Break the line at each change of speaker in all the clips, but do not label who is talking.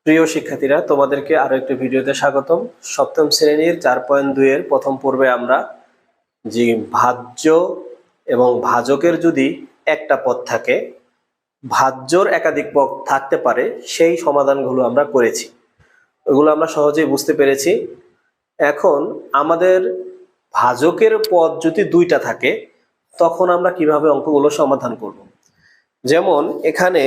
প্রিয় শিক্ষার্থীরা, তোমাদেরকে আরো একটি ভিডিওতে স্বাগতম। সপ্তম শ্রেণীর 4.2 এর প্রথম পর্বে আমরা যে ভাজ্য এবং ভাজকের যদি একটা পদ থাকে, ভাজ্যর একাধিক পদ থাকতে পারে, সেই সমাধানগুলো আমরা করেছি। ওগুলো আমরা সহজেই বুঝতে পেরেছি। এখন আমাদের ভাজকের পদ যদি দুইটা থাকে, তখন আমরা কিভাবে অঙ্কগুলো সমাধান করব। যেমন এখানে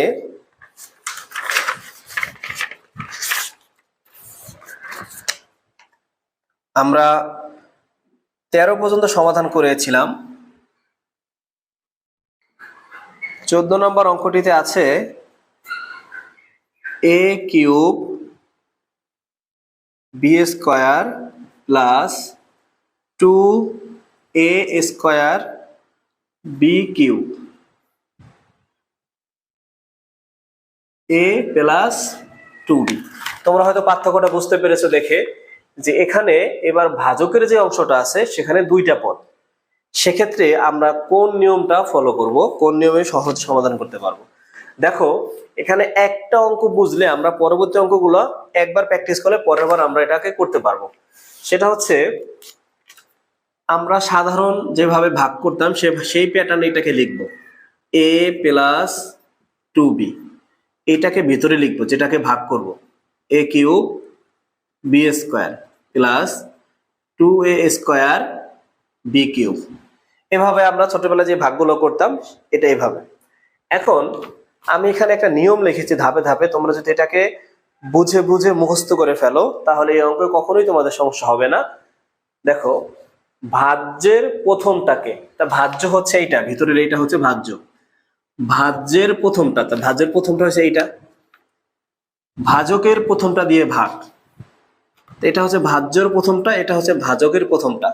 আমরা 13 পর্যন্ত সমাধান করেছিলাম। 14 নম্বর অঙ্কটিতে আছে a cube b square plus 2a square b cube a plus 2b। তোমরা হয়তো পার্থক্যটা বুঝতে পেরেছো দেখে, যে এখানে এবার ভাজকের যে অংশটা আছে সেখানে দুইটা পদ। সেক্ষেত্রে আমরা কোন নিয়মটা ফলো করব, কোন নিয়মে সহজ সমাধান করতে পারবো। দেখো, এখানে একটা অঙ্ক বুঝলে আমরা পরবর্তী অঙ্কগুলো একবার প্র্যাকটিস করলে পরের বার আমরা এটাকে করতে পারবো। সেটা হচ্ছে, আমরা সাধারণ যেভাবে ভাগ করতাম সেই প্যাটার্নে এটাকে লিখবো, a প্লাস 2b। এটাকে ভিতরে লিখবো, যেটাকে ভাগ করব, a cube b square plus 2a square b cube. এভাবে আমরা ছোটবেলায় যে ভাগগুলো করতাম এটা এইভাবে। এখন আমি এখানে একটা নিয়ম লিখেছি ধাপে ধাপে, তোমরা যদি এটাকে বুঝে বুঝে মুখস্থ করে ফেলো তাহলে এই অঙ্কে কখনোই তোমাদের সমস্যা হবে না। দেখো, ভাজ্যের প্রথমটাকে, তা ভাজ্য হচ্ছে এইটা, ভিতরের এইটা হচ্ছে ভাজ্য। ভাজ্যের প্রথমটা, তা ভাজ্যের প্রথমটা হচ্ছে এইটা, ভাজকের প্রথমটা দিয়ে ভাগ। এটা হচ্ছে ভাজ্যের প্রথমটা, এটা হচ্ছে ভাজকের প্রথমটা।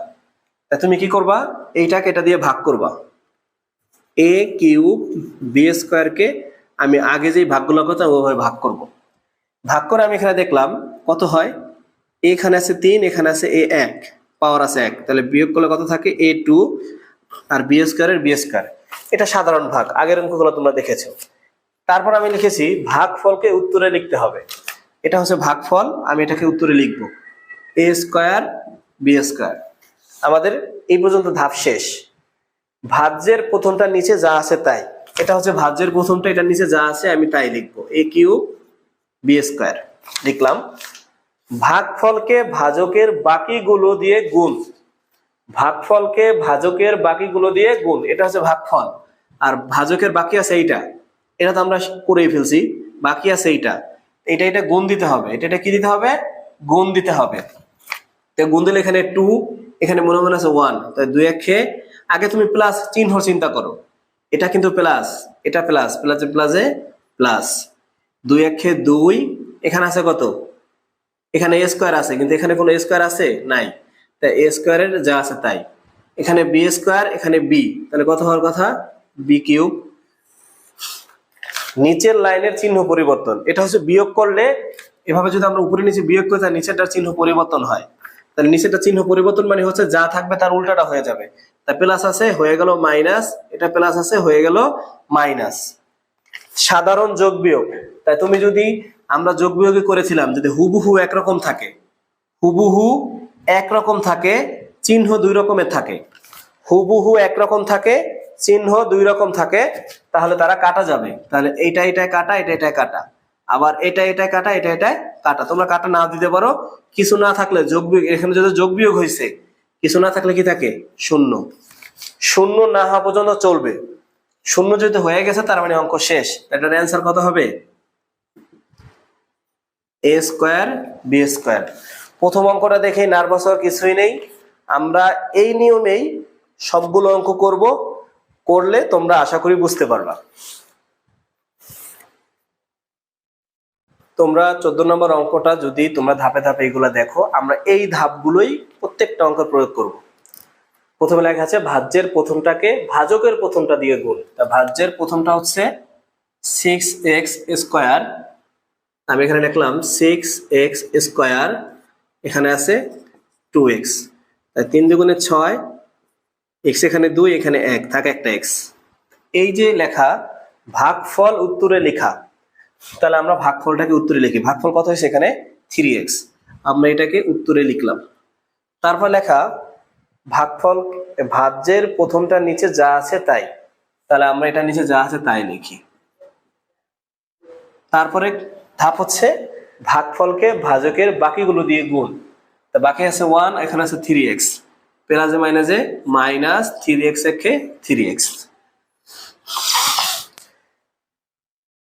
তা তুমি কি করবা, এইটাকে এটা দিয়ে ভাগ করবা। a কিউব b স্কয়ারকে আমি আগে যেই ভাগগুলো করতাম ওইভাবে ভাগ করব। ভাগ করে আমি এখানে দেখলাম কত হয়, এখানে আছে 3, এখানে আছে a1, পাওয়ার আছে 1, তাহলে বিয়োগ করলে কত থাকে, a2 আর b স্কয়ারের b স্কয়ার। এটা সাধারণ ভাগ, আগের অঙ্কগুলো তোমরা দেখেছো। তারপর আমি লিখেছি ভাগফলকে উত্তরে লিখতে হবে। এটা হচ্ছে ভাগফল, আমি এটাকে উত্তরে লিখব, a স্কয়ার b স্কয়ার। আমাদের এই পর্যন্ত ধাপ শেষ। ভাজ্যের প্রথমটা নিচে যা আছে তাই, এটা হচ্ছে ভাজ্যের প্রথমটা, এটার নিচে যা আছে আমি তাই লিখবো, a কিউব b স্কয়ার লিখলাম। ভাগফলকে ভাজকের বাকিগুলো দিয়ে গুণ, ভাগফলকে ভাজকের বাকিগুলো দিয়ে গুণ, এটা হচ্ছে ভাগফল। আর ভাজকের বাকি আছে এইটা, এটা তো আমরা করেই ফেলছি, বাকি আছে এইটা, এটা গুণ দিতে হবে। এটা কি দিতে হবে, গুণ দিতে হবে। তো গুণ দিলে এখানে 2, এখানে মনে মনে আছে 1, তাই 2 একে আগে তুমি প্লাস চিহ্ন চিন্তা করো, এটা কিন্তু প্লাস, এটা প্লাস, প্লাসে প্লাসে প্লাস, 2 একে 2, এখানে আছে কত, এখানে a স্কয়ার আছে, কিন্তু এখানে কোনো a স্কয়ার আছে নাই, তাই a স্কয়ারের যা আছে তাই। এখানে b স্কয়ার, এখানে b, তাহলে কত হওয়ার কথা, b কিউব। নিচের লাইনের চিহ্ন পরিবর্তন, এটা হচ্ছে বিয়োগ করলে এভাবে যদি আমরা উপরে নিচে বিয়োগ করি তাহলে নিচেরটার চিহ্ন পরিবর্তন হয়। তাহলে নিচেরটা চিহ্ন পরিবর্তন মানে হচ্ছে যা থাকবে তার উল্টাটা হয়ে যাবে। তা প্লাস আছে হয়ে গেল মাইনাস, এটা প্লাস আছে হয়ে গেল মাইনাস। সাধারণ যোগ বিয়োগ, তাই তুমি যদি, আমরা যোগ বিয়োগই করেছিলাম, যদি হুবহু একরকম থাকে, হুবহু একরকম থাকে, চিহ্ন দুই রকমের থাকে, হুবহু একরকম থাকে, চিহ্ন দুই রকম থাকে, তাহলে তারা কাটা যাবে। তাহলে এটা কাটা, এটা কাটা, আবার এটা কাটা, এটা কাটা। তোমরা কাটা না দিতে পারো, কিছু না থাকলে যোগ বিয়োগ, এখানে যদি যোগ বিয়োগ হয়েছে, কিছু না থাকলে কি থাকে, শূন্য। শূন্য না হওয়া পর্যন্ত চলবে, শূন্য যদি হয়ে গেছে তার মানে অঙ্ক শেষ। এটার অ্যান্সার কত হবে, a স্কয়ার b স্কয়ার। প্রথম অঙ্কটা দেখে নার্ভাস হওয়ার কিছুই নেই, আমরা এই নিয়মেই সবগুলো অঙ্ক করব, করলে তোমরা আশা করি বুঝতে পারবা। তোমরা 14 নম্বর অঙ্কটা যদি তোমরা ধাপে ধাপে এগুলা দেখো, আমরা এই ধাপগুলোই প্রত্যেকটা অঙ্ক প্রয়োগ করব। প্রথমে লেখা আছে ভাজ্যের প্রথমটাকে ভাজকের প্রথমটা দিয়ে গুণ। তা ভাজ্যের প্রথমটা হচ্ছে 6x স্কয়ার, আমি এখানে লিখলাম 6x স্কয়ার, এখানে আছে 2x, তাই 3 দুগুণে 6, x এখানে 2, এখানে 1, থাকে একটা x। এই যে লেখা ভাগফল উত্তরে লেখা, তাহলে আমরা ভাগফলটাকে উত্তরে লিখি। ভাগফল কত হয়েছে এখানে 3x, আমরা এটাকে উত্তরে লিখলাম। তারপর লেখা ভাগফল ভাজ্যের প্রথমটার নিচে যা আছে তাই, তাহলে আমরা এটা নিচে যা আছে তাই লিখি। তারপরে ধাপ হচ্ছে ভাগফলকে ভাজকের বাকিগুলো দিয়ে গুণ। তা বাকি আছে 1, এখানে আছে 3x, প্লাসে মাইনাসে মাইনাস 3x একে 3x।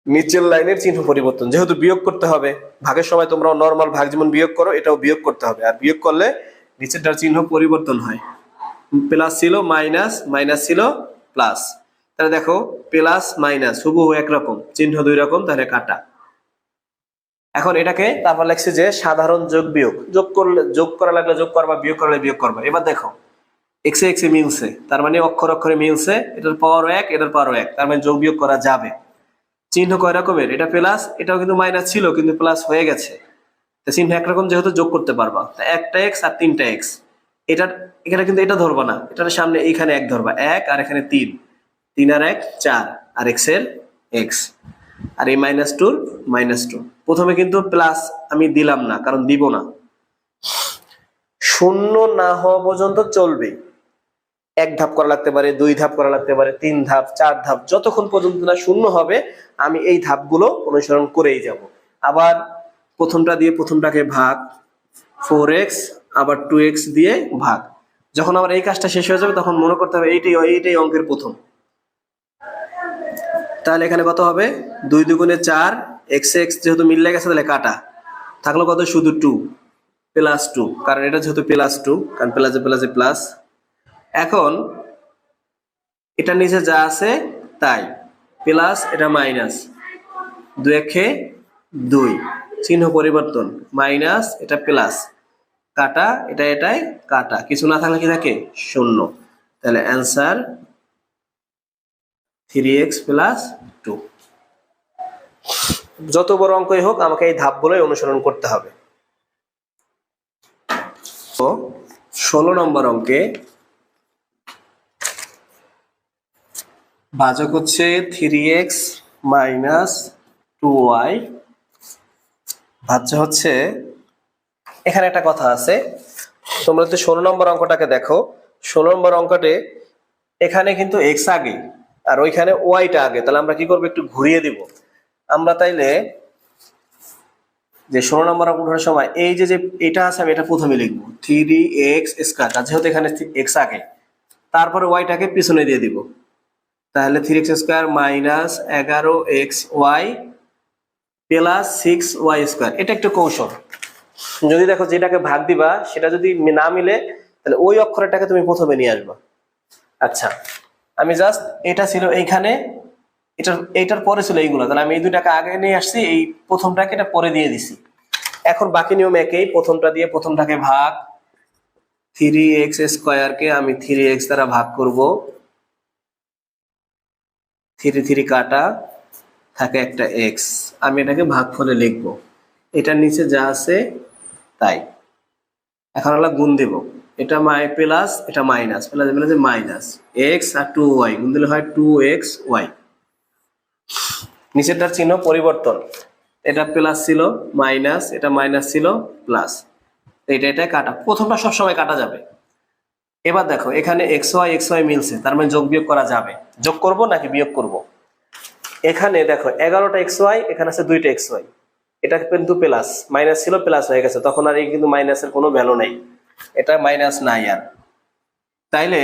নিচের লাইনের চিহ্ন পরিবর্তন, যেহেতু বিয়োগ করতে হবে, ভাগের সময় তোমরা নরমাল ভাগ যেমন বিয়োগ করো, এটাও বিয়োগ করতে হবে, আর বিয়োগ করলে নিচেরটার চিহ্ন পরিবর্তন হয়। প্লাস ছিল মাইনাস, মাইনাস ছিল প্লাস, তাহলে দেখো প্লাস মাইনাস হুবহু একরকম, চিহ্ন দুই রকম, তাহলে কাটা। এখন এটাকে তারপর লিখছি যে সাধারণ যোগ বিয়োগ, যোগ করলে যোগ করা লাগলে যোগ করবা, বিয়োগ করলে বিয়োগ করবা। এবার দেখো এক্সে এক্সে মিলছে, তার মানে অক্ষর অক্ষরে মিলছে, এটার পাওয়ার 1 এটার পাওয়ার 1, তার মানে যোগ বিয়োগ করা যাবে। চিহ্ন কয় রকমের, এটা প্লাস, এটাও কিন্তু মাইনাস ছিল কিন্তু প্লাস হয়ে গেছে, চিহ্ন একরকম যেহেতু যোগ করতে পারবা। একটা এক্স আর 3টা এক্স, এটা এখানে কিন্তু এটা ধরবা না, এটার সামনে এইখানে 1 ধরবা, 1 আর এখানে 3, 3 আর 1 4, আর এক্স এর এক্স, আর এই -2 -2। প্রথমে কিন্তু প্লাস আমি দিলাম না, কারণ দিব না, শূন্য না হওয়া পর্যন্ত চলবে। 1 ধাপ করা লাগতে পারে, 2 ধাপ করা লাগতে পারে, 3 ধাপ, 4 ধাপ, যতক্ষণ পর্যন্ত না শূন্য হবে আমি এই ধাপগুলো অনুসরণ করেই যাব। আবার প্রথমটা দিয়ে প্রথমটাকে ভাগ, 4x আবার 2x দিয়ে ভাগ। যখন আমার এই কাজটা শেষ হয়ে যাবে তখন মনে করতে হবে এইটাই অঙ্কের প্রথম। তাহলে এখানে কত হবে, 2 দুগুণে 4, x যেহেতু মিলে গেছে তাহলে কাটা, থাকলো কত শুধু 2 প্লাস 2, কারণ এটা যেহেতু প্লাস 2, কারণ প্লাসে প্লাসে প্লাস। এখন এটা নিচে যা আছে তাই, প্লাস এটা মাইনাস, 2 একে 2, চিহ্ন পরিবর্তন, মাইনাস এটা প্লাস, কাটা, এটাই কাটা, কিছু না থাকলে কি থাকে শূন্য। তাহলে অ্যান্সার 3x + 2। যত বড় অঙ্কই হোক আমাকে এই ধাপগুলোই অনুসরণ করতে হবে। তো 16 নম্বর অঙ্কে ভাজক হচ্ছে 3x - 2y, ভাজ্য হচ্ছে, এখানে একটা কথা আছে, তোমরা যদি 16 নম্বর অঙ্কটাকে দেখো, 16 নম্বর অঙ্কটে এখানে কিন্তু x আগে আর ওইখানে ওয়াইটা আগে, তাহলে আমরা কি করবো, একটু ঘুরিয়ে দিব। আমরা তাইলে যে 16 নম্বর অঙ্কটার সময় এই যে এটা আছে আমি এটা প্রথমে লিখবো 3x², যেহেতু এখানে x আগে, তারপরে ওয়াইটাকে পিছনে দিয়ে দিব, তাহলে 3x² - 11xy + 6y²। এটা একটু কৌশল, যদি দেখো যেটাকে ভাগ দিবা সেটা যদি না মিলে তাহলে ওই অক্ষরটাকে তুমি প্রথমে নিয়ে আসবা। আচ্ছা, আমি জাস্ট এটা ছিল এইখানে, এটার পরে ছিল এইগুলো, তাহলে আমি এই দুটাকে আগে নিয়ে আসছি, এই প্রথমটাকে এটা পরে দিয়ে দিছি। এখন বাকি নিয়ম একই, প্রথমটা দিয়ে প্রথমটাকে ভাগ, 3x² কে আমি 3x দ্বারা ভাগ করব, 3 3 কাটা, থাকে একটা x, আমি এটাকে ভাগফলে লিখব, এটার নিচে যা আছে তাই। এখন আমরা গুণ দেব, এটা প্লাস এটা মাইনাস, প্লাস প্লাসে মাইনাস, x আর 2y গুণ দিলে হয় 2xy। নিচেরটার চিহ্ন পরিবর্তন, এটা প্লাস ছিল মাইনাস, এটা মাইনাস ছিল প্লাস, এটা কাটা, প্রথমটা সবসময় কাটা যাবে। এবার দেখো এখানে xy মিলছে, তার মানে যোগ বিয়োগ করা যাবে। যোগ করব নাকি বিয়োগ করব, এখানে দেখো 11টা xy, এখানে আছে 2টা xy, এটা কিন্তু প্লাস, মাইনাস ছিল প্লাস হয়ে গেছে, তখন আর এই কিন্তু মাইনাসের কোনো ভ্যালু নাই, এটা মাইনাস নাই আর। তাইলে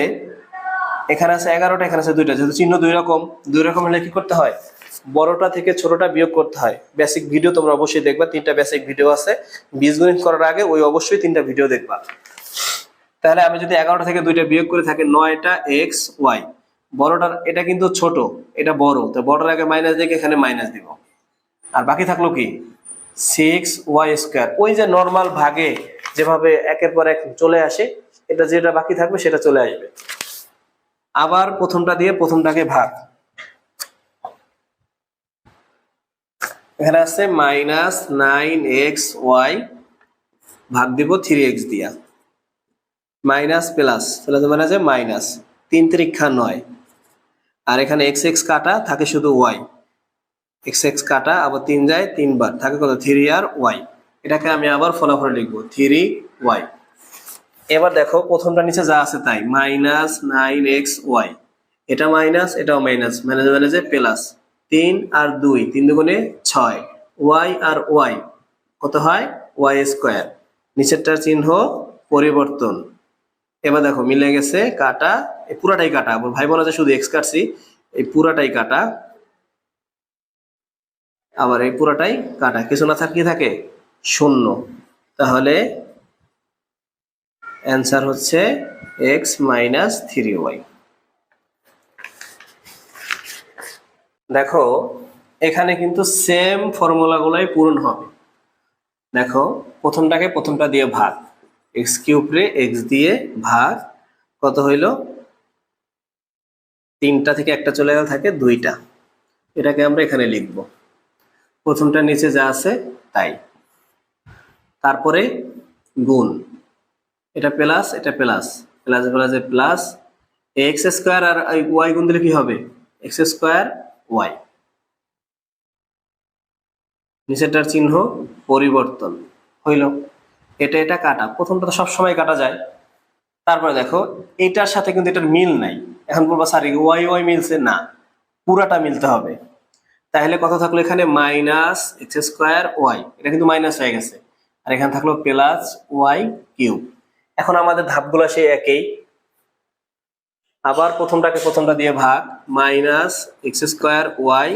এখানে আছে 11টা, এখানে আছে 2টা, যেহেতু চিহ্ন দুই রকম হলে কি করতে হয়, বড়টা থেকে ছোটটা বিয়োগ করতে হয়। বেসিক ভিডিও তোমরা অবশ্যই দেখবা, 3টা বেসিক ভিডিও আছে, বীজগণিত করার আগে ওই অবশ্যই 3টা ভিডিও দেখবা। তাহলে আমি যদি 11টা থেকে 2টা বিয়োগ করে থাকে 9টা xy, বড়টার এটা কিন্তু ছোট, এটা বড়, তো বড়টার আগে মাইনাস দিয়ে এখানে মাইনাস দিব, আর বাকি থাকলো কি 6y²। ওই যে নরমাল ভাগে যেভাবে একের পর এক চলে আসে, এটা যেটা বাকি থাকবে সেটা চলে আসবে। আবার প্রথমটা দিয়ে প্রথমটাকে ভাগ, এখানে আছে -9xy, ভাগ দিব 3x দিয়া, মাইনাস প্লাস, তাহলে মানে আছে মাইনাস, 3 3 9, আর এখানে x কাটা, থাকে শুধু y, এক্স এক্স কাটা, আবার 3 যায় 3 বার, থাকে কত 3 আর ওয়াই। এটাকে আমি আবার ফলাফলে লিখবো 3y। এবার দেখো প্রথমটা নিচে যা আছে তাই, -9xy, এটা মাইনাস এটাও মাইনাস, মাইনাসে মাইনাসে প্লাস, 3 আর 2, 3 দুগুণে 6, ওয়াই আর ওয়াই কত হয় ওয়াই স্কোয়ার, নিচেরটার চিহ্ন পরিবর্তন। এবার দেখো মিলে গেছে, কাটা, এই পুরাটাই কাটা, ভাই বোন আছে শুধু এক্স কাটছি, এই পুরাটাই কাটা, আবার এই পুরাটাই কাটা, কিছু না থাকে কি থাকে 0। তাহলে অ্যান্সার হচ্ছে x - 3y। দেখো এখানে কিন্তু সেম ফর্মুলাগুলোই পূরণ হবে। দেখো প্রথমটাকে প্রথমটা দিয়ে ভাগ, এক্স কিউব রে এক্স দিয়ে ভাগ, কত হইল 3টা থেকে একটা চলে গেল, থাকে 2টা। এটাকে আমরা এখানে লিখব, প্রথমটা নিচে যা আছে তাই, তারপরে গুণ, এটা প্লাস এটা প্লাস, প্লাস প্লাসে প্লাস, এক্স স্কোয়ার আর ওয়াই গুণ দিলে কি হবে এক্স স্কোয়ার ওয়াই, নিচেরটার চিহ্ন পরিবর্তন হইল। এটা এটা কাটা, প্রথমটা তো সবসময় কাটা যায়। তারপরে দেখো এটার সাথে কিন্তু এটার মিল নাই, এখন বলবা স্যার ওয়াই ওয়াই মিলছে না, পুরাটা মিলতে হবে। তাহলে কত থাকলো এখানে মাইনাস এক্স স্কোয়ার ওয়াই, এটা কিন্তু মাইনাস হয়ে গেছে, আর এখানে থাকলো প্লাস ওয়াই কিউব। এখন আমাদের ধাপগুলো সেই একই, আবার প্রথমটাকে প্রথমটা দিয়ে ভাগ, মাইনাস এক্স স্কোয়ার ওয়াই,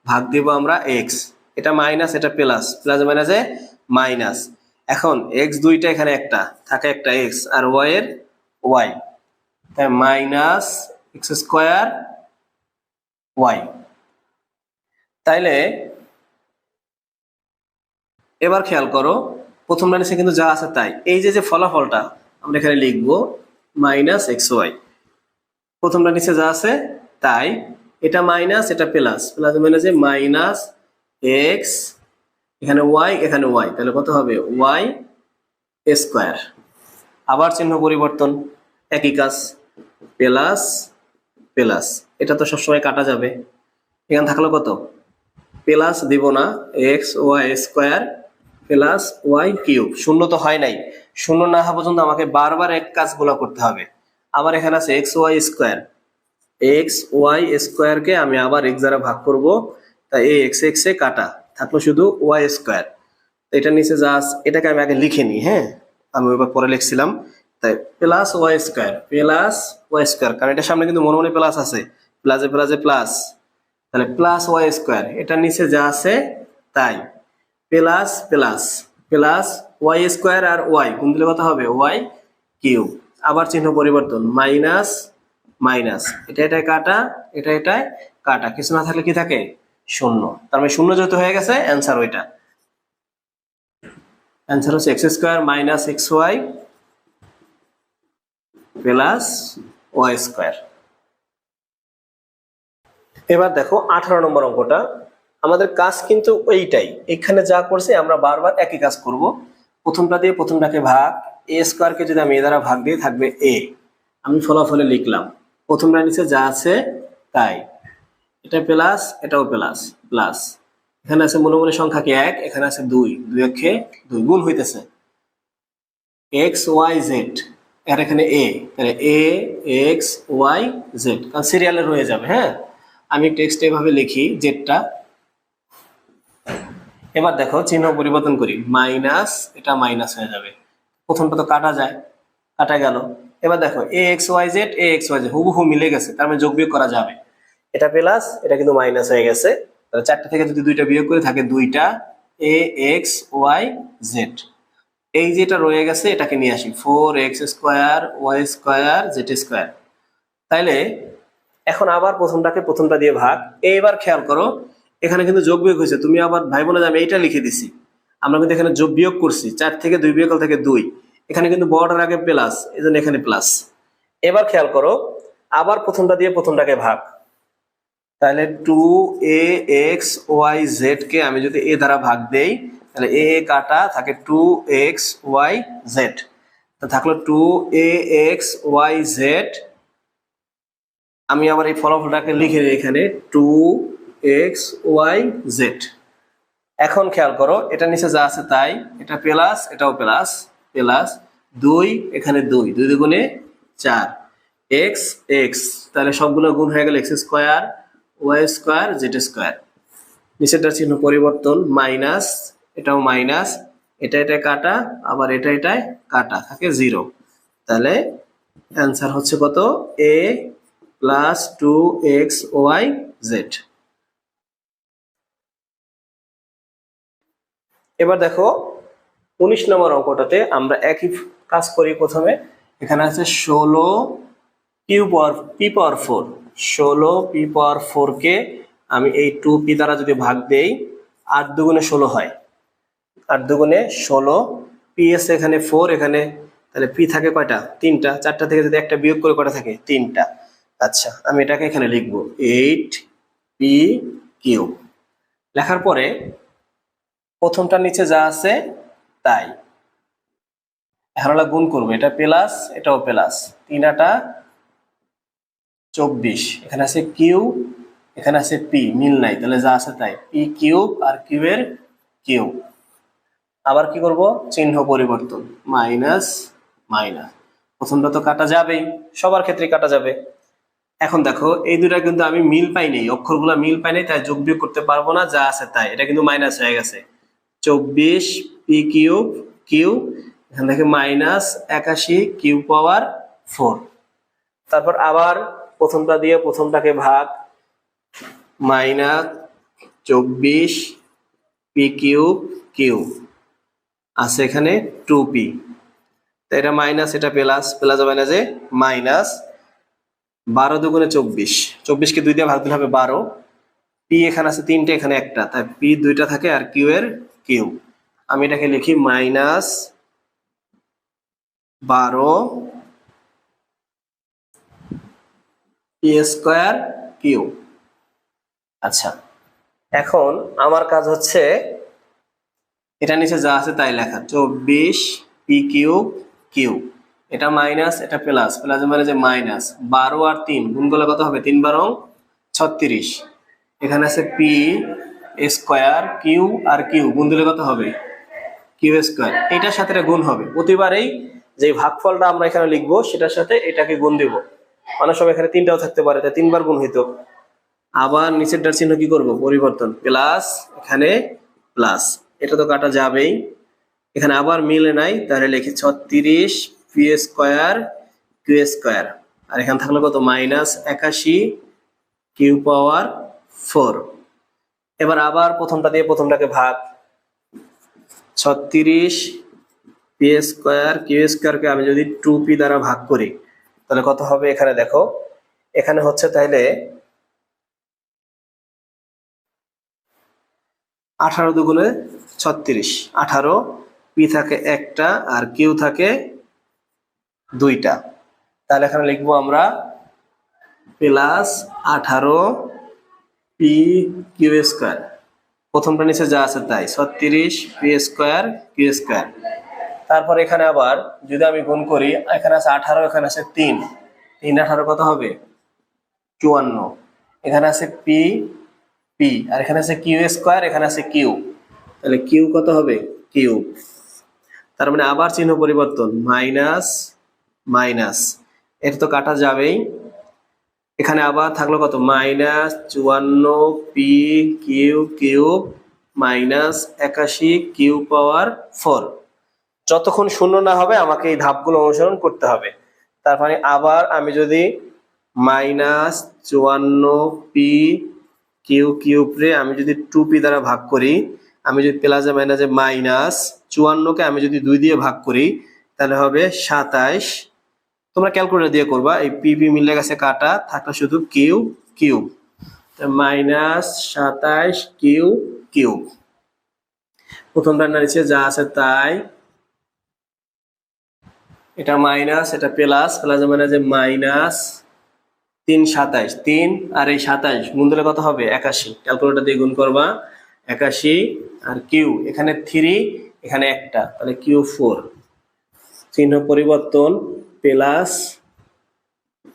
ভাগ দিব আমরা এক্স, এটা মাইনাস এটা প্লাস, প্লাস মাইনাসে মাইনাস। এখন এক্স দুইটা, এখানে একটা থাকে একটা এক্স, আর ওয়াই এর ওয়াই, তাই মাইনাস এক্স স্কোয়ার ওয়াই। তাইলে এবার খেয়াল করো প্রথমটা নিচে কিন্তু যা আছে তাই, এই যে যে ফলাফলটা আমরা এখানে লিখবো মাইনাস এক্স ওয়াই, প্রথমটা নিচে যা আছে তাই, এটা মাইনাস এটা প্লাস, প্লাস মাইনাসে মাইনাস এক্স, এখানে ওয়াই এখানে ওয়াই, তাহলে কত হবে ওয়াই স্কোয়ার, আবার চিহ্ন পরিবর্তন, একই কাজ, প্লাস প্লাস, এটা তো সবসময় কাটা যাবে, এখানে থাকলো কত প্লাস দিব না, x Y square plus y cube, শূন্য তো হয় নাই, শূন্য না হওয়া পর্যন্ত আমাকে বারবার এক কাজগুলো করতে হবে। আবার এখানে আছে X Y square, X Y স্কোয়ারকে আমি আবার এক্স দ্বারা ভাগ করব, তাই এই এক্স এক্স এ কাটা, থাকলো শুধু ওয়াই স্কোয়ার। এটা নিচে যা আছে এটাকে আমি আগে লিখে নিই, হ্যাঁ আমি ওইবার পরে লিখছিলাম, তাই plus Y square, plus Y square, কারণ এটার সামনে কিন্তু মনে মনে প্লাস আছে, প্লাসে প্লাসে প্লাস, তাহলে প্লাস ওয়াই স্কোয়ার, এটার নিচে যা আছে তাই, plus plus plus Y square আর ওয়াই গুণ দিলে কত হবে ওয়াই কিউব, আবার চিহ্ন পরিবর্তন, মাইনাস মাইনাস, এটা এটাই কাটা এটা এটাই কাটা, কিছু না থাকলে কি থাকে শূন্য, তার মানে শূন্য যেহেতু হয়ে গেছে অ্যান্সার ওইটা, অ্যান্সার হচ্ছে x square minus x y plus Y square. এবার দেখো 18 নম্বর অঙ্কটা, আমাদের কাজ কিন্তু এইটাই, এখানে যা করছে আমরা বারবার একই কাজ করব, প্রথমটা দিয়ে প্রথমটাকে ভাগ, এ স্কোয়ারকে যদি আমি এ দ্বারা ভাগ দিয়ে থাকবে এ, আমি ফলাফলে লিখলাম প্রথমটা নিচে যা আছে তাই, এটা প্লাস এটাও প্লাস প্লাস, এখানে আছে মনে মনে সংখ্যা কি 1, এখানে আছে 2, 2 একে 2 গুণ হইতেছে এক্স ওয়াই জেড, আর এখানে এ, তাহলে এ এক্স ওয়াই জেড, কারণ সিরিয়ালে রয়ে যাবে। হ্যাঁ আমি টেক্সট এভাবে লিখি জেডটা, এবার দেখো চিহ্ন পরিবর্তন করি, মাইনাস এটা মাইনাস হয়ে যাবে, প্রথমটা তো কাটা যায়, কাটা গেল। এবার দেখো এ এক্স ওয়াই জেড, এ এক্স ওয়াই জেড হুবহু মিলে গেছে, তার মানে যোগ বিয়োগ করা যাবে, এটা প্লাস এটা কিন্তু মাইনাস হয়ে গেছে, তাহলে 4টা থেকে যদি 2টা বিয়োগ করে থাকে 2টা এ এক্স ওয়াই জেড, এই যেটা রয়ে গেছে এটাকে নিয়ে আসি 4x square Y square Z square. তাইলে এখন আবার প্রথমটাকে প্রথমটা দিয়ে ভাগ, এইবার খেয়াল করো এখানে কিন্তু যোগ বিয়োগ হয়েছে, তুমি আবার ভাই বোনে আমি এইটা লিখে দিছি, আমরা কিন্তু এখানে যোগ বিয়োগ করছি, 4 থেকে 2 বিয়োগ থেকে 2, এখানে কিন্তু বড়টার আগে প্লাস, এই জন্য এখানে প্লাস। এবার খেয়াল করো আবার প্রথমটা দিয়ে প্রথমটাকে ভাগ, তাহলে 2ax কে আমি যদি এ দ্বারা ভাগ দেই, তাহলে এ কাটা থাকে 2xyz, তো থাকলো 2axyz, আমি আবার এই ফলাফলটাকে লিখে নিই এখানে 2 এক্স ওয়াই জেড। এখন খেয়াল করো, এটা নিচে যা আছে তাই, এটা প্লাস এটাও প্লাস, প্লাস 2 এখানে 2, 2 দুগুণে 4, এক্স এক্স, তাহলে সবগুলো গুণ হয়ে গেল X square Y square Z square. নিচেরটার চিহ্ন পরিবর্তন, মাইনাস, এটাও মাইনাস, এটা এটা কাটা, আবার এটা এটাই কাটা, থাকে 0। তাহলে অ্যান্সার হচ্ছে কত, এ প্লাস 2xyz। এবার দেখো 19 নম্বর অঙ্কটাতে আমরা একই কাজ করি। প্রথমে এখানে আছে 16 পি পাওয়ার 4, 16 পি পাওয়ার 4 কে আমি এই 2p দ্বারা যদি ভাগ দেই, 8 দুগুণে 16 হয়, 8 দুগুণে 16, পি এস এখানে 4, এখানে তাহলে পি থাকে কয়টা, 3টা, 4টা থেকে যদি একটা বিয়োগ করে কয়টা থাকে, 3টা। আচ্ছা, আমি এটাকে এখানে লিখবো 8p কিউব। লেখার পরে প্রথমটার নিচে যা আছে তাই, এখন আমরা গুণ করবো, এটা প্লাস এটাও প্লাস, 3 আটা 24, এখানে আছে কিউ, এখানে আছে পি, মিল নাই, তাহলে যা আছে তাই, পি কিউব আর কিউ এর কিউব। আবার কি করব, চিহ্ন পরিবর্তন, মাইনাস মাইনাস, প্রথমটা তো কাটা যাবেই, সবার ক্ষেত্রে কাটা যাবে। এখন দেখো এই দুটা কিন্তু আমি মিল পাই নাই, অক্ষরগুলা মিল পাই নাই, তাই যোগ বিয়োগ করতে পারবো না, যা আছে তাই, এটা কিন্তু মাইনাস হয়ে গেছে, 24 পি কিউব কিউ, এখান থেকে মাইনাস 81 কিউ পাওয়ার 4। তারপর আবার প্রথমটা দিয়ে প্রথমটাকে ভাগ, মাইনাস 24 পি কিউব কিউ, আছে এখানে 2p, তো এটা মাইনাস এটা প্লাস, প্লাস হবে না যে মাইনাস 12 দুগুণে 24, 24 কে 2 দিয়ে ভাগ দিলে হবে 12, পি এখানে আছে 3টে, এখানে একটা, তাই পি 2টা থাকে আর কিউ এর কিউ। আমি এটাকে লিখি মাইনাস 12 পি স্কোয়ার কিউ। আচ্ছা, এখন আমার কাজ হচ্ছে এটা নিচে যা আছে তাই লেখা, 24 পি কিউব কিউ, এটা মাইনাস এটা প্লাস, প্লাস মানে যে মাইনাস 12 আর 3 গুণ করলে কত হবে, 3 12 36, এখানে আছে P square Q R Q, গুণ দিলে কত হবে, কিউ স্কোয়ার, এটার সাথে এটা গুণ হবে, প্রতিবারেই যে ভাগফলটা আমরা এখানে লিখবো সেটার সাথে এটাকে গুণ দিব, অনেক সময় এখানে 3টাও থাকতে পারে, তাই 3 বার গুণ হইতো। আবার নিচেরটার চিহ্ন কি করব, পরিবর্তন, প্লাস এখানে প্লাস, এটা তো কাটা যাবেই, এখানে আবার মিলে নাই, তাহলে লিখি 36 পি স্কোয়ার কিউ স্কোয়ার, আর এখানে থাকলো কত, মাইনাস 81 কিউ পাওয়ার 4। এবার আবার প্রথমটা দিয়ে প্রথমটাকে ভাগ, 36 পি স্কোয়ার কিউ স্কোয়ারকে আমি যদি 2p দ্বারা ভাগ করি, তাহলে কত হবে, এখানে দেখো, এখানে হচ্ছে তাহলে 18 দুগুণে 36, 18, পি থাকে একটা আর কিউ থাকে 2টা, তাহলে এখানে লিখবো আমরা প্লাস 18 পি কিউ স্কোয়ার, প্রথমটা নিচে যা আছে তাই, 36 পি স্কোয়ার কিউ স্কোয়ার। তারপর এখানে আবার যদি আমি গুণ করি, এখানে আছে 18, এখানে আছে 3, 3 18 কত হবে, 54, এখানে আছে পি পি, আর এখানে আছে কিউ স্কোয়ার, এখানে আছে কিউ, তাহলে কিউ কত হবে, কিউ। তার মানে আবার চিহ্ন পরিবর্তন, মাইনাস মাইনাস, এটা তো কাটা যাবেই, এখানে আবার থাকলো কত, minus 54 P Q Q minus 81 Q power 4। যতক্ষণ শূন্য না হবে আমাকে এই ধাপগুলো অনুসরণ করতে হবে। তার মানে আবার আমি যদি মাইনাস 54 পি কিউ কিউব রে আমি যদি 2p দ্বারা ভাগ করি, আমি যদি প্লাসে মাইনাসে মাইনাস 54 কে আমি যদি 2 দিয়ে ভাগ করি, তাহলে হবে 27, তোমরা ক্যালকুলেটর দিয়ে করবা, এই পি পি মিলে গেছে কাটা, থাকলো শুধু Q cube, minus 27 Q cube. প্রথমটার নিচে যা আছে তাই, এটা মাইনাস এটা প্লাস, প্লাস মানে যে মাইনাস 3 27, 3 আর এই 27 গুণ দিলে কত হবে, 81, ক্যালকুলেটর দিয়ে গুণ করবা, 81 আর কিউ, এখানে 3 এখানে একটা, তাহলে কিউ 4, চিহ্ন পরিবর্তন, প্লাস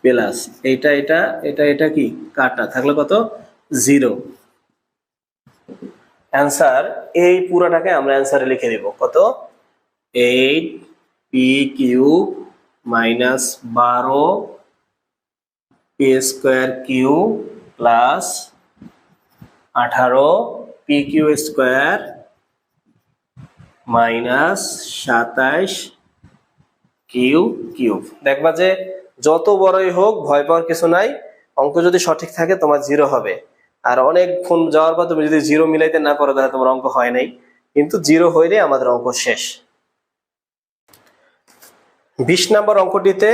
প্লাস, এটা এটা এটা এটা কি কাটা, থাকলো কত, 0, অ্যান্সার এই পুরাটাকে আমরা অ্যান্সারে লিখে দেব কত 8 p cube minus 12 p square q plus 18 p q square minus 27 Q cube. দেখবা যে যত বড়ই হোক ভয় পাওয়ার কিছু নাই, অঙ্ক যদি সঠিক থাকে তোমার 0 হবে। আর অনেক ফোন যাওয়ার পর তুমি যদি 0 মিলাইতে না পারো তাহলে তোমার অঙ্ক হয় নাই, কিন্তু 0 হইলে আমাদের অঙ্ক শেষ। 20 নম্বর অঙ্কটিতে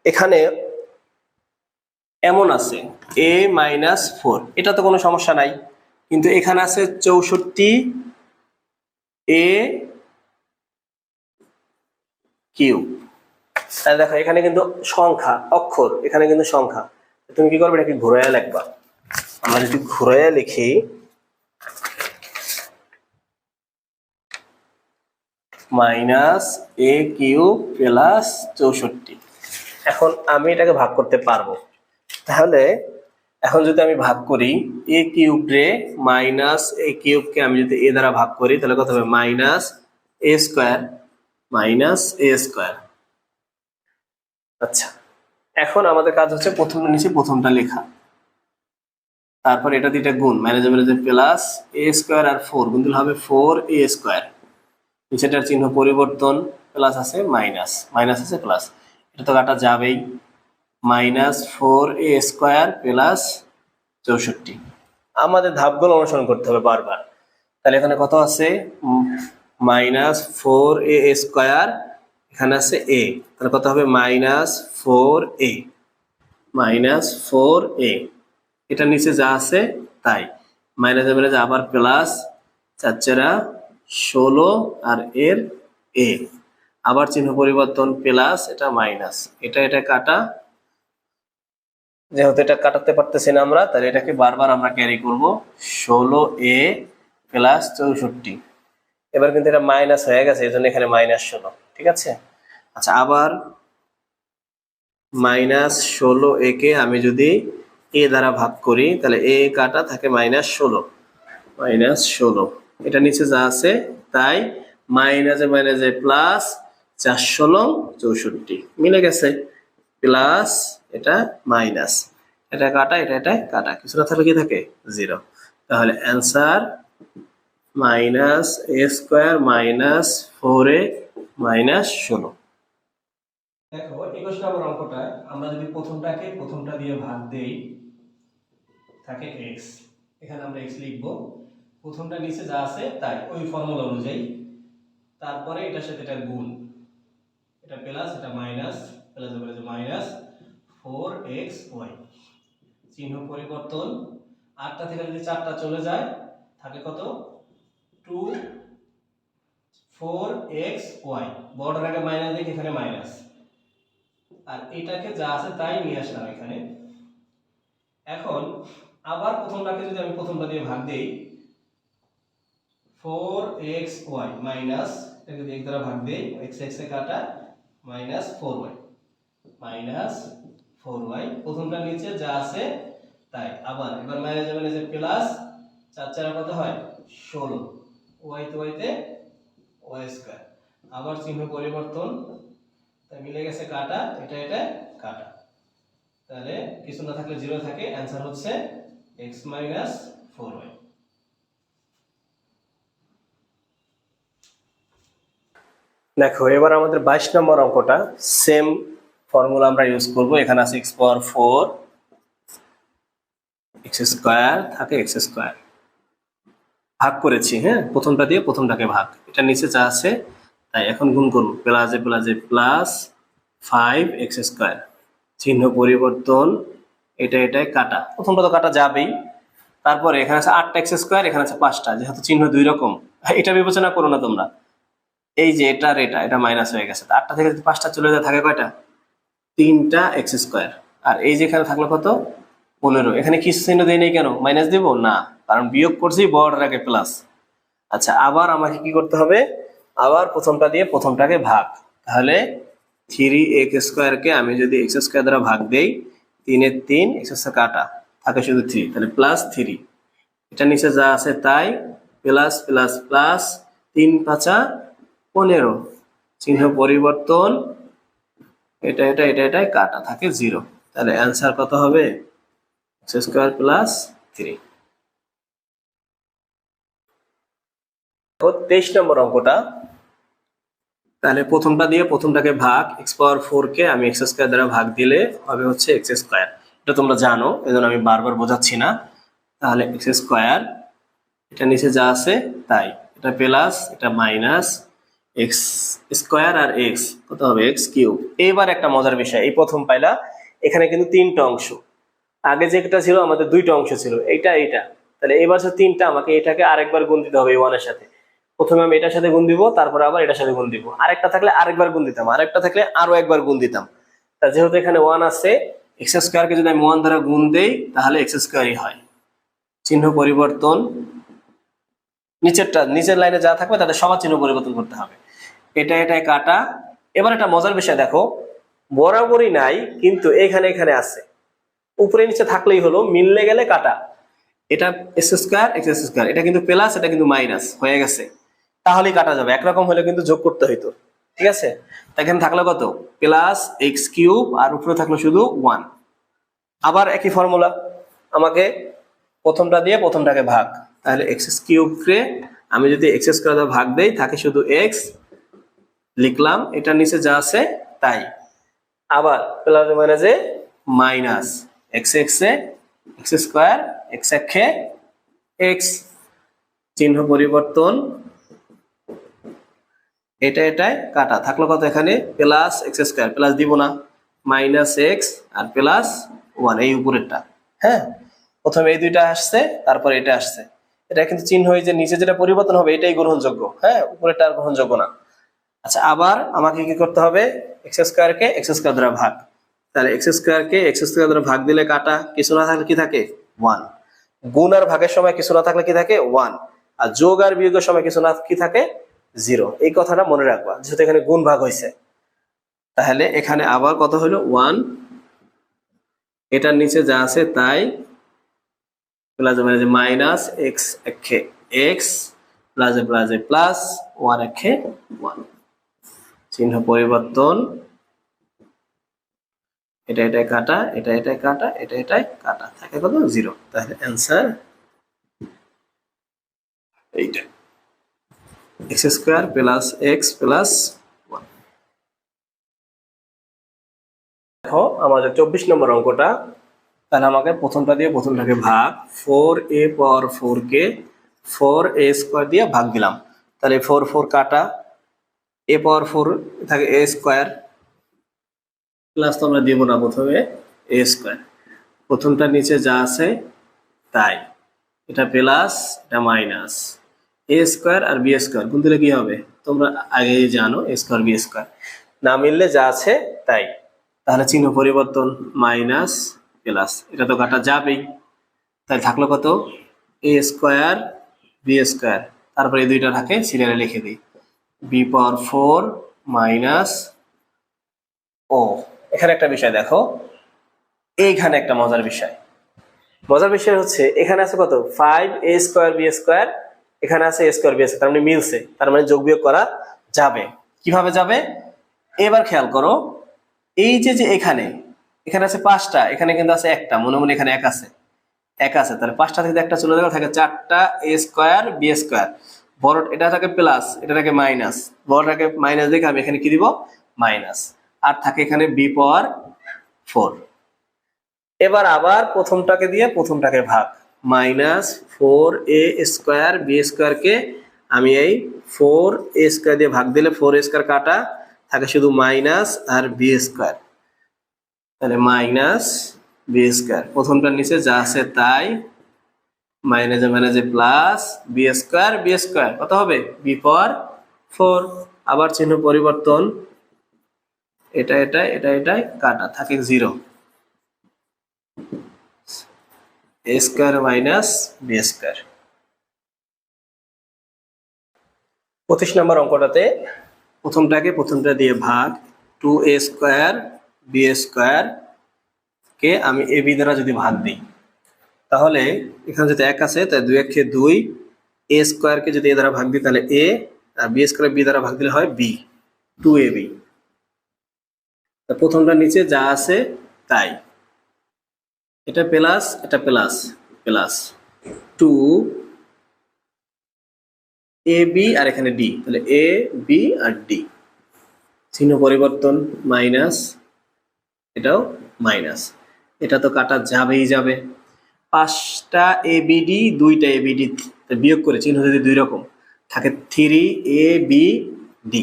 এখানে এমন আছে a মাইনাস 4, এটা তো কোনো সমস্যা নাই, কিন্তু এখানে আছে 64 a কিউব। তাহলে দেখো এখানে কিন্তু সংখ্যা, অক্ষর, এখানে কিন্তু সংখ্যা। তুমি কি করবে, এটাকে ঘুরাইয়া লিখবা। আমরা যদি ঘুরাইয়া লিখি মাইনাস এ কিউব প্লাস 64, এখন আমি এটাকে ভাগ করতে পারবো। তাহলে এখন যদি আমি ভাগ করি এ কিউব রে মাইনাস এ কিউবকে আমি যদি এ দ্বারা ভাগ করি তাহলে কত হবে মাইনাস এ স্কোয়ার মাইনাস এ স্কোয়ার। আচ্ছা, এখন আমাদের কাজ হচ্ছে প্রথমটা নিচে প্রথমটা লেখা, তারপর এটা দুইটা গুণ মাইনাস মাইনাস প্লাস এ স্কোয়ার আর 4 গুণ দিলে হবে 4 এ স্কোয়ার। নিচেটার চিহ্ন পরিবর্তন, প্লাস আছে মাইনাস, মাইনাস আছে প্লাস, এটা তো কাটা যাবেই। মাইনাস 4 এ স্কোয়ার প্লাস 64। আমাদের ধাপগুলো অনুসরণ করতে হবে বারবার। তাহলে এখানে কত আছে মাইনাস 4 এ স্কোয়ার, এখানে আছে এ, তাহলে কত হবে মাইনাস 4 এ মাইনাস 4 এ। এটা নিচে যা আছে তাই, মাইনাস মাইনাস আবার প্লাস 4 16 আর এর এ, আবার চিহ্ন পরিবর্তন প্লাস, এটা মাইনাস, এটা কাটা, যেহেতু এটা কাটাতে পারতেছি না আমরা, তাহলে এটাকে বারবার আমরা ক্যারি করব 16 এ প্লাস 64। এবার কিন্তু এটা মাইনাস হয়ে গেছে, এই জন্য এখানে মাইনাস 16, ঠিক আছে। আচ্ছা, আবার মাইনাস 16 এ কে আমি যদি এ দ্বারা ভাগ করি তাহলে এ কাটা থাকে মাইনাস 16, এটা নিচে যা আছে তাই, মাইনাসে মাইনাসে প্লাস 4 16 64 মিলে গেছে, প্লাস এটা মাইনাস, এটা কাটা, এটা কাটা, কিছু না থাকলে কি থাকে 0। তাহলে অ্যান্সার মাইনাস এ স্কোয়ার মাইনাস 4 এ মাইনাস 16। দেখো 21 নম্বর অঙ্কটা আমরা যদি প্রথমটাকে প্রথমটা দিয়ে ভাগ দেই থাকে x, এখানে আমরা x লিখব, প্রথমটা নিচে যা আছে তাই ওই ফর্মুলা অনুযায়ী, তারপরে এটার সাথে এটা গুণ, এটা প্লাস এটা মাইনাস, প্লাস হবে মাইনাস 4xy, চিহ্ন পরিবর্তন, 8টা থেকে যদি 4টা চলে যায় থাকে কত 2 4xy, বড়টার আগে মাইনাস দেখি এখানে মাইনাস, আর এটাকে যা আছে তাই নিয়ে আসলাম এখানে। এখন আবার প্রথমটাকে যদি আমি প্রথমটা দিয়ে ভাগ দেই 4xy মাইনাস, এটা যদি এক দ্বারা ভাগ দেই x x এ কাটা মাইনাস 4y মাইনাস 4y, প্রথমটা নিচে যা আছে তাই, আবার এবার মাইনাস মাইনাসে প্লাস 4 4 কত হয় 16, y তো y তে y স্কয়ার, আবার চিহ্ন পরিবর্তন, তাই মিলে গেছে কাটা, এটা কাটা, তাহলে কিছু না থাকলে 0 থাকে, অ্যানসার হচ্ছে x 4y। দেখো এবার আমাদের 22 নম্বর অঙ্কটা সেম ফর্মুলা আমরা ইউজ করব। এখানে আছে x পাওয়ার 4 x স্কয়ার থাকে x স্কয়ার, ভাগ করেছি, হ্যাঁ প্রথমটা দিয়ে প্রথমটাকে ভাগ, এটা নিচে যা আছে তাই, এখন গুণ করব, প্লাসে প্লাসে প্লাস 5x স্কয়ার, চিহ্ন পরিবর্তন, এটা কাটা, প্রথমটা তো কাটা যাবেই, তারপরে এখানে আছে 8টা x স্কয়ার, এখানে আছে 5টা, যেহেতু চিহ্ন দুই রকম এটা বিবেচনা করো না তোমরা, এই যে এটা মাইনাস হয়ে গেছে, 8টা থেকে যদি 5টা চলে যায় থাকে কয়টা 3টা x স্কয়ার, আর এই যে এখানে থাকলো কত 15, এখানে কি চিহ্ন দেই নাই কেন, মাইনাস দেব না, কারণ বিয়োগ করছি বড়টার আগে প্লাস। আচ্ছা, আবার আমাকে কি করতে হবে, আবার প্রথমটা দিয়ে প্রথমটাকে ভাগ, তাহলে 3x স্কয়ার কে আমি যদি x স্কয়ার দ্বারা ভাগ দেই 3 এর 3 x স্কয়ার কাটা থাকে শুধু 3, তাহলে প্লাস 3, এটা নিচে যা আছে তাই, প্লাস প্লাস প্লাস 3 5 15, চিহ্ন পরিবর্তন, এটা এটা এটা এটা কাটা থাকে 0। তাহলে অ্যান্সার কত হবে? X square plus 3। 23 নম্বর অঙ্কটা। তাহলে প্রথমটা দিয়ে প্রথমটাকে ভাগ, এক্স পাওয়ার 4 কে আমি এক্স স্কোয়ার দ্বারা ভাগ দিলে হবে হচ্ছে এক্স স্কোয়ার। এটা তোমরা জানো, এজন্য আমি বারবার বোঝাচ্ছি না। তাহলে এক্স স্কোয়ার, এটা নিচে যা আছে তাই, এটা প্লাস এটা মাইনাস, এক্স স্কোয়ার আর এক্স কত হবে? X cube. এইবার একটা মজার বিষয়, এই প্রথম পাইলা, এখানে কিন্তু 3টা অংশ, আগে যেটা ছিল আমাদের 2টা অংশ ছিল, এইটা এইটা। তাহলে এবার যে 3টা, আমাকে এটাকে আরেকবার গুণ দিতে হবে এই 1 এর সাথে। প্রথমে আমি এটার সাথে গুণ দিব, তারপর আবার এটার সাথে গুণ দিব, আরেকটা থাকলে আরেকবার গুণ দিতাম, আরেকটা থাকলে আরো একবার গুণ দিতাম। তা যেহেতু এখানে 1 আছে, এক্স স্কোয়ারকে যদি আমি 1 দ্বারা গুণ দেই তাহলে এক্স স্কোয়ারই হয়। চিহ্ন পরিবর্তন, নিচের লাইনে যা থাকবে তাদের সবার চিহ্ন পরিবর্তন করতে হবে। এটা এটাই কাটা। এবার একটা মজার বিষয় দেখো, বরাবরই নাই কিন্তু এখানে এখানে আছে, উপরে নিচে থাকলেই হলো, মিললে গেলে কাটা। এটা এক্স স্কোয়ার এক্স স্কোয়ার, এটা কিন্তু প্লাস এটা কিন্তু মাইনাস হয়ে গেছে, তাহলেই কাটা যাবে। একরকম হলে কিন্তু যোগ করতে হইতো, ঠিক আছে? এখানে থাকলো কত? প্লাস এক্স কিউব, আর উপরে থাকলো শুধু 1। আবার একই ফর্মুলা, আমাকে প্রথমটা দিয়ে প্রথমটাকে ভাগ, তাহলে এক্স কিউব কে আমি যদি এক্স স্কোয়ার দ্বারা ভাগ দেই থাকে শুধু এক্স, লিখলাম, এটার নিচে যা আছে তাই। আবার প্লাস মানে যে minus x x x square, x একে এক্স, চিহ্ন পরিবর্তন, এটা এটাই কাটা থাকলো কত? এখানে প্লাস এক্স স্কোয়ার, প্লাস দিব না, মাইনাস এক্স আর প্লাস 1, এই উপরেরটা। হ্যাঁ, প্রথমে এই দুইটা আসছে, তারপর এটা আসছে। এটা কিন্তু চিহ্ন হয়ে যে নিচে যেটা পরিবর্তন হবে এটাই গ্রহণযোগ্য, হ্যাঁ, উপরেরটা আর গ্রহণযোগ্য না। আচ্ছা, আবার আমাকে কি করতে হবে? এক্স স্কোয়ার কে এক্স স্কোয়ার দ্বারা ভাগ, তাহলে এক্স স্কোয়ার কে এক্স স্কোয়ার দ্বারা ভাগ দিলে কাটা, কিছু না থাকলে কি থাকে? 1। গুণ আর ভাগের সময় কিছু না থাকলে কি থাকে? 1। আর যোগ আর বিয়োগের সময় কিছু না কি থাকে? 0। এই কথাটা মনে রাখবা, যেহেতু এখানে গুণ ভাগ হয়েছে। তাহলে এখানে আবার কত হলো? 1। এটার নিচে যা আছে তাই, প্লাস মানে মাইনাস এক্স একে এক্স, প্লাস প্লাস প্লাস 1 একে 1, চিহ্ন পরিবর্তন, এটা এটাই কাটা, এটা এটাই কাটা, এটা এটাই কাটা, থাকে কত? 0। তাহলে অ্যান্সার এইটা, x square plus x plus 1। দেখো আমাদের 24 নম্বর অঙ্কটা। তাহলে আমাকে প্রথমটা দিয়ে প্রথমটাকে ভাগ, 4a পাওয়ার 4 কে 4a স্কোয়ার দিয়ে ভাগ দিলাম। তাহলে 4 4 কাটা, a পাওয়ার 4 থাকে a স্কোয়ার, প্লাস তো আমরা দিব না, প্রথমে a স্কোয়ার, প্রথমটা নিচে যা আছে তাই, এটা প্লাস এটা মাইনাস, এ স্কোয়ার আর বি স্কোয়ার গুণ দিলে কি হবে? তোমরা আগেই জানো, এ স্কোয়ার বি স্কোয়ার, না মিললে যা আছে তাই। তাহলে চিহ্ন পরিবর্তন, মাইনাস প্লাস, এটা তো কাটা যাবেই, তাই থাকলো কত? এ স্কোয়ার বি স্কোয়ার, তারপরে এই দুইটা থাকে সিরিয়ালে লিখে দিই, বি পাওয়ার 4 মাইনাস ও। এখানে একটা বিষয় দেখো, এইখানে একটা মজার বিষয়, মজার বিষয় হচ্ছে এখানে আছে কত? 5a স্কোয়ার বি স্কোয়ার, এখানে আছে a স্কোয়ার বি স্কোয়ার, তার মানে মিলছে, তার মানে যোগ বিয়োগ করা যাবে। কিভাবে যাবে? এবার খেয়াল করো, এই যে যে এখানে এখানে আছে 5টা, এখানে কিন্তু আছে একটা, মনে মনে এখানে এক আছে, এক আছে, তাহলে 5টা থেকে একটা চলে যাবে, থাকে 4টা a স্কোয়ার বি স্কোয়ার। বড় এটা থাকে প্লাস, এটা থাকে মাইনাস, বড়টাকে মাইনাস দেখে আমি এখানে কি দিব? মাইনাস, আর থাকে এখানে বি পাওয়ার 4। এবার আবার প্রথমটাকে দিয়ে প্রথমটাকে ভাগ, minus 4a square B square কে আমি এই 4a স্কোয়ার দিয়ে ভাগ দিলে 4a স্কোয়ার কাটা, থাকে শুধু মাইনাস আর বি স্কোয়ার, তাহলে মাইনাস বি স্কোয়ার, প্রথমটার নিচে যা আছে তাই, মাইনাসে মাইনাসে প্লাস বি স্কোয়ার কত হবে? বি পাওয়ার 4। আবার চিহ্ন পরিবর্তন, এটা এটা এটা এটাই কাটা, থাকে 0, a square minus b square. 25 number অঙ্কটাতে প্রথমটাকে প্রথমটা দিয়ে ভাগ, 2a স্কোয়ার বি স্কোয়ার কে আমি এ বি দ্বারা যদি ভাগ দিই, তাহলে এখানে যদি 1 আছে তাই 2 একে 2, এ স্কোয়ারকে যদি এ দ্বারা ভাগ দিই তাহলে এ, আর বি স্কোয়ার বি দ্বারা ভাগ দিলে হয় বি, 2ab। প্রথমটা নিচে যা আছে তাই, এটা প্লাস এটা প্লাস, প্লাস 2ab আর এখানে ডি, তাহলে এ বি আর ডি, চিহ্ন পরিবর্তন, মাইনাস, এটাও মাইনাস, এটা তো কাটা যাবেই যাবে। 5টা এবিডি 2টা এবিডি বিয়োগ করে চিহ্ন যদি দুই রকম থাকে, 3ab/d,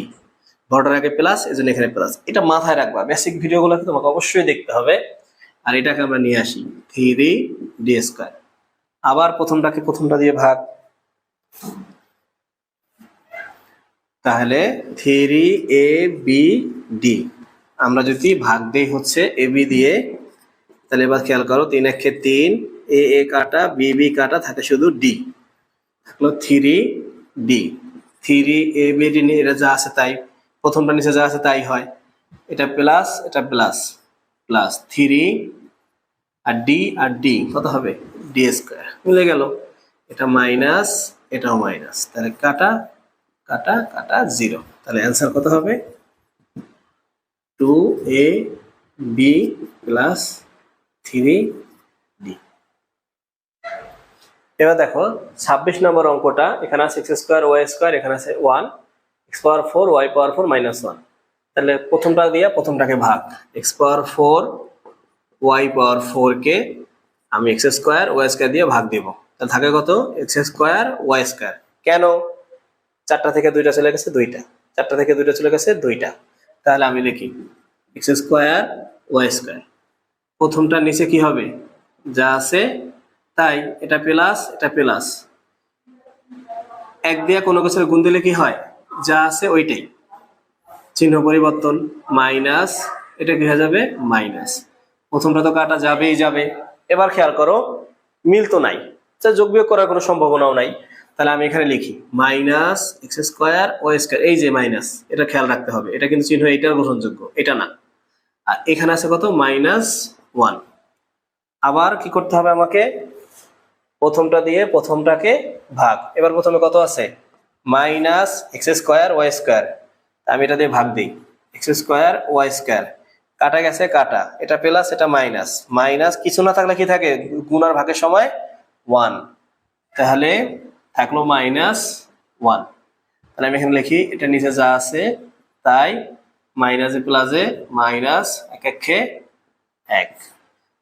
বড়টার আগে প্লাস, এজন্য এখানে প্লাস। এটা মাথায় রাখবা, বেসিক ভিডিওগুলোকে তোমাকে অবশ্যই দেখতে হবে। আর এটাকে আমরা নিয়ে আসি 3d²। আবার প্রথমটাকে প্রথমটা দিয়ে ভাগ, তাহলে 3ab/d, আমরা যদি ভাগ দেই হচ্ছে এবি দিয়ে, তাহলে এবার খেয়াল করো, 3 একে 3, এ এ কাটা, বি বি কাটা, থাকে শুধু ডি, থাকলো 3d। 3ab/d নিয়ে এটা যা আছে তাই, প্রথমটা নিচে যা আছে তাই হয়, এটা প্লাস এটা প্লাস, প্লাস 3 আর ডি কত হবে, d², মিলে গেল। এটা মাইনাস এটাও মাইনাস, তাহলে কাটা কাটা কাটা 0, তাহলে অ্যান্সার কত হবে, 2ab প্লাস 3d। এবার দেখো 26 নম্বর অঙ্কটা, এখানে আছে x²y², এখানে আছে 1, x⁴ y⁴ -1, তাহলে প্রথমটা দিয়ে প্রথমটাকে ভাগ, x⁴ y⁴ কে আমি x² y² দিয়ে ভাগ দিব, তাহলে থাকে কত, x² y²। কেন, 4টা থেকে 2টা চলে গেছে 2টা, 4টা থেকে 2টা চলে গেছে 2টা, তাহলে আমি লিখি x² y²। প্রথমটার নিচে কি হবে, যা আছে তাই, এটা প্লাস এটা প্লাস, এক দিয়ে কোনো কিছুর গুণ দিলে কি হয়, যা আছে ওইটাই, চিহ্ন পরিবর্তন, মাইনাস, এটা কি হয়ে যাবে মাইনাস, প্রথমটা তো কাটা যাবেই যাবে। এবার খেয়াল করো, মিল তো নাই, যোগ বিয়োগ করার কোনো সম্ভাবনাও নাই, তাহলে আমি এখানে লিখি মাইনাস x² y², এই যে মাইনাস, এটা খেয়াল রাখতে হবে, এটা কিন্তু চিহ্ন এইটার গ্রহণযোগ্য, এটা না। আর এখানে আছে কত, -1। আবার কি করতে হবে আমাকে, প্রথমটা দিয়ে প্রথমটাকে ভাগ, এবার প্রথমে কত আছে, মাইনাস x² y², আমি এটা দিয়ে ভাগ দিই, x² y², কাটা গেছে কাটা, এটা প্লাস এটা মাইনাস, মাইনাস কিছু না থাকলে কি থাকে, গুণ আর ভাগের সময় 1, তাহলে থাকলো -1। তাহলে আমি এখানে লিখি, এটা নিচে যা আছে তাই, মাইনাসে প্লাসে মাইনাস, এক একে 1,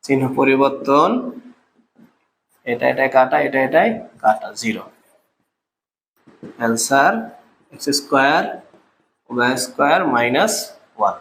চিহ্ন পরিবর্তন, এটা এটা কাটা, এটা এটাই কাটা, 0। Answer x² y² -1।